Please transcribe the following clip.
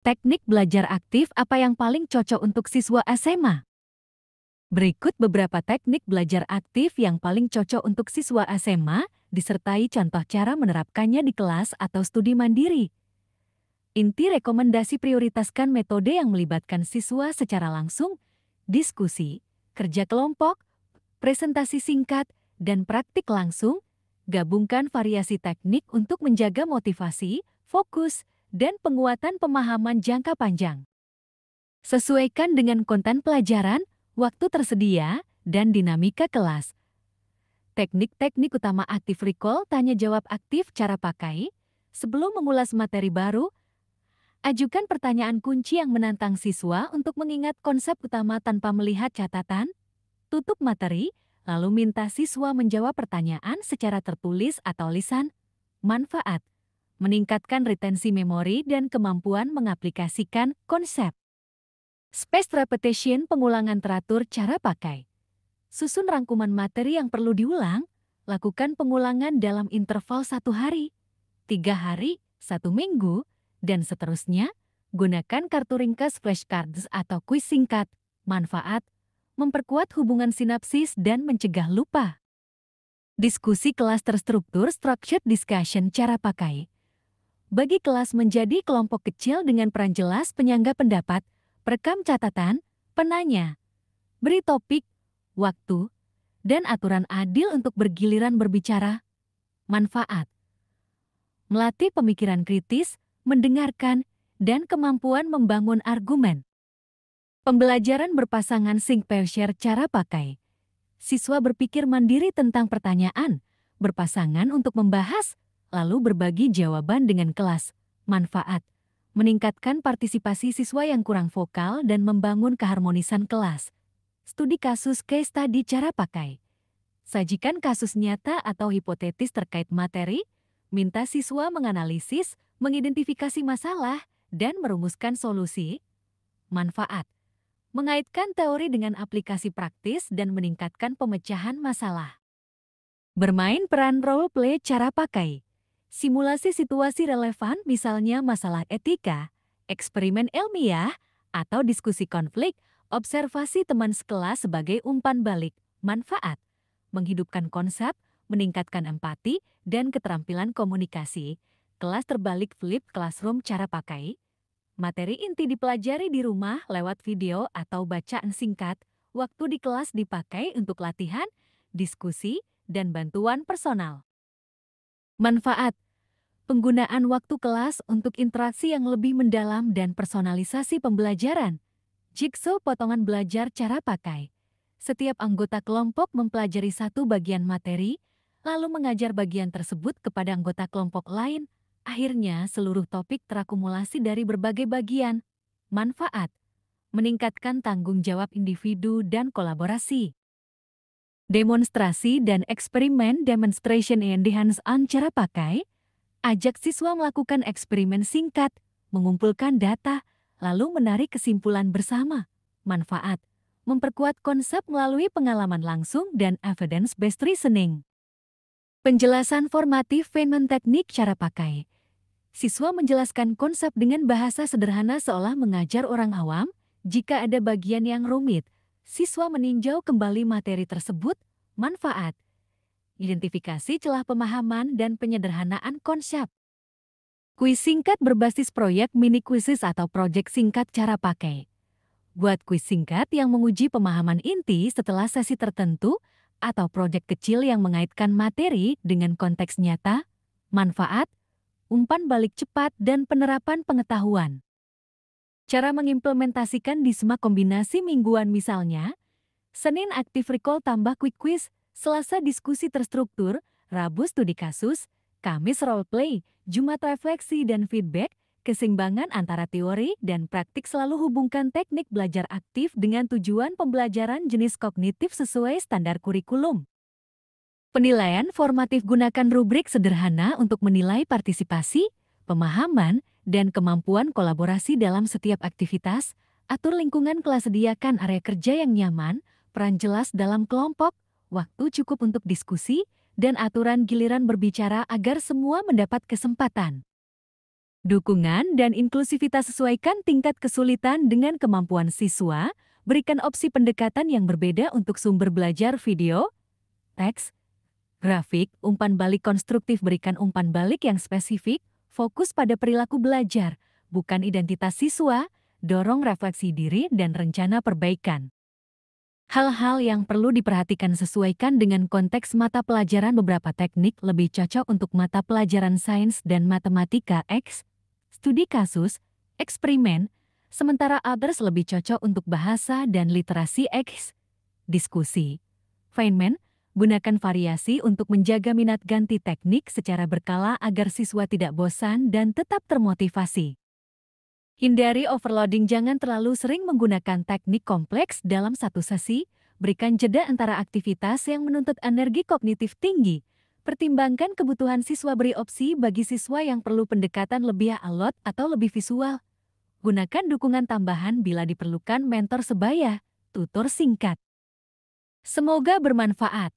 Teknik belajar aktif apa yang paling cocok untuk siswa SMA? Berikut beberapa teknik belajar aktif yang paling cocok untuk siswa SMA, disertai contoh cara menerapkannya di kelas atau studi mandiri. Inti rekomendasi prioritaskan metode yang melibatkan siswa secara langsung, diskusi, kerja kelompok, presentasi singkat, dan praktik langsung. Gabungkan variasi teknik untuk menjaga motivasi, fokus, dan penguatan pemahaman jangka panjang. Sesuaikan dengan konten pelajaran, waktu tersedia, dan dinamika kelas. Teknik-teknik utama aktif recall tanya jawab aktif cara pakai. Sebelum mengulas materi baru, ajukan pertanyaan kunci yang menantang siswa untuk mengingat konsep utama tanpa melihat catatan. Tutup materi, lalu minta siswa menjawab pertanyaan secara tertulis atau lisan. Manfaat: meningkatkan retensi memori dan kemampuan mengaplikasikan konsep. Spaced repetition, pengulangan teratur cara pakai. Susun rangkuman materi yang perlu diulang, lakukan pengulangan dalam interval 1 hari, 3 hari, 1 minggu, dan seterusnya. Gunakan kartu ringkas flashcards atau kuis singkat. Manfaat: memperkuat hubungan sinapsis dan mencegah lupa. Diskusi kelas terstruktur, structured discussion cara pakai. Bagi kelas menjadi kelompok kecil dengan peran jelas penyangga pendapat, perekam catatan, penanya. Beri topik, waktu, dan aturan adil untuk bergiliran berbicara. Manfaat: melatih pemikiran kritis, mendengarkan, dan kemampuan membangun argumen. Pembelajaran berpasangan sync pair share cara pakai. Siswa berpikir mandiri tentang pertanyaan, berpasangan untuk membahas, lalu berbagi jawaban dengan kelas. Manfaat: meningkatkan partisipasi siswa yang kurang vokal dan membangun keharmonisan kelas. Studi kasus case study cara pakai. Sajikan kasus nyata atau hipotetis terkait materi, minta siswa menganalisis, mengidentifikasi masalah, dan merumuskan solusi. Manfaat: mengaitkan teori dengan aplikasi praktis dan meningkatkan pemecahan masalah. Bermain peran role play cara pakai. Simulasi situasi relevan, misalnya masalah etika, eksperimen ilmiah, atau diskusi konflik. Observasi teman sekelas sebagai umpan balik. Manfaat: menghidupkan konsep, meningkatkan empati, dan keterampilan komunikasi. Kelas terbalik flip classroom cara pakai. Materi inti dipelajari di rumah lewat video atau bacaan singkat. Waktu di kelas dipakai untuk latihan, diskusi, dan bantuan personal. Manfaat: penggunaan waktu kelas untuk interaksi yang lebih mendalam dan personalisasi pembelajaran. Jigsaw potongan belajar cara pakai. Setiap anggota kelompok mempelajari satu bagian materi, lalu mengajar bagian tersebut kepada anggota kelompok lain. Akhirnya, seluruh topik terakumulasi dari berbagai bagian. Manfaat: meningkatkan tanggung jawab individu dan kolaborasi. Demonstrasi dan eksperimen demonstration and hands-on cara pakai. Ajak siswa melakukan eksperimen singkat, mengumpulkan data, lalu menarik kesimpulan bersama. Manfaat: memperkuat konsep melalui pengalaman langsung dan evidence-based reasoning. Penjelasan formatif Feynman teknik cara pakai. Siswa menjelaskan konsep dengan bahasa sederhana seolah mengajar orang awam. Jika ada bagian yang rumit, siswa meninjau kembali materi tersebut. Manfaat: identifikasi celah pemahaman dan penyederhanaan konsep. Kuis singkat berbasis proyek mini quizzes atau proyek singkat cara pakai. Buat kuis singkat yang menguji pemahaman inti setelah sesi tertentu atau proyek kecil yang mengaitkan materi dengan konteks nyata. Manfaat: umpan balik cepat dan penerapan pengetahuan. Cara mengimplementasikan di SMAK kombinasi mingguan misalnya, Senin aktif recall tambah quick quiz, Selasa diskusi terstruktur, Rabu studi kasus, Kamis role play, Jumat refleksi dan feedback. Keseimbangan antara teori dan praktik, selalu hubungkan teknik belajar aktif dengan tujuan pembelajaran jenis kognitif sesuai standar kurikulum. Penilaian formatif, gunakan rubrik sederhana untuk menilai partisipasi, pemahaman, dan kemampuan kolaborasi dalam setiap aktivitas. Atur lingkungan kelas, sediakan area kerja yang nyaman, peran jelas dalam kelompok, waktu cukup untuk diskusi, dan aturan giliran berbicara agar semua mendapat kesempatan. Dukungan dan inklusivitas sesuaikan tingkat kesulitan dengan kemampuan siswa, berikan opsi pendekatan yang berbeda untuk sumber belajar video, teks, grafik, umpan balik konstruktif berikan umpan balik yang spesifik, fokus pada perilaku belajar, bukan identitas siswa, dorong refleksi diri dan rencana perbaikan. Hal-hal yang perlu diperhatikan sesuaikan dengan konteks mata pelajaran beberapa teknik lebih cocok untuk mata pelajaran sains dan matematika X, studi kasus, eksperimen, sementara others lebih cocok untuk bahasa dan literasi X, diskusi. Feynman, gunakan variasi untuk menjaga minat ganti teknik secara berkala agar siswa tidak bosan dan tetap termotivasi. Hindari overloading, jangan terlalu sering menggunakan teknik kompleks dalam satu sesi, berikan jeda antara aktivitas yang menuntut energi kognitif tinggi. Pertimbangkan kebutuhan siswa, beri opsi bagi siswa yang perlu pendekatan lebih alot atau lebih visual. Gunakan dukungan tambahan bila diperlukan mentor sebaya, tutor singkat. Semoga bermanfaat.